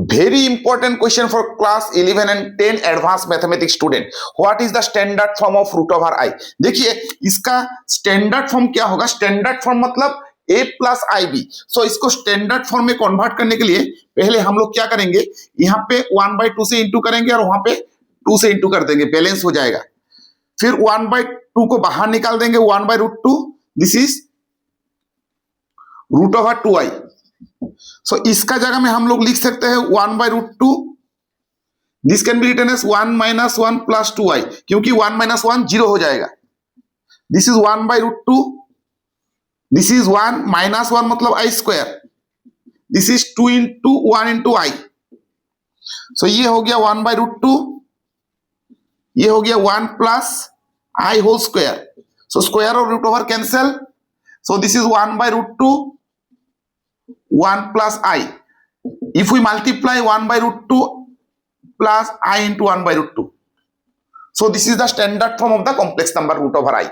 Very important question for class 11 and 10 advanced mathematics student. What is the standard form of root over I? देखिए इसका standard form क्या होगा. Standard form मतलब a plus I B. सो इसको standard form में convert करने के लिए पहले हम लोग क्या करेंगे, यहाँ पे 1/2 से इंटू करेंगे और वहां पे 2 से इंटू कर देंगे, बैलेंस हो जाएगा. फिर 1/2 को बाहर निकाल देंगे, 1/√2. This is root over 2i. सो इसका जगह में हम लोग लिख सकते हैं 1/√2. This can be written as 1 - 1 + 2i, क्योंकि 1 - 1 0 हो जाएगा. This is 1/√2. दिस इज 1 - 1 मतलब i². This is 2 × 1 × i. सो ये हो गया 1/√2. ये हो गया 1 + i². सो स्क्वायर और root over cancel. So this is 1/√2 1 + i. If we multiply 1/√2 plus I into 1/√2. So this is the standard form of the complex number root over I.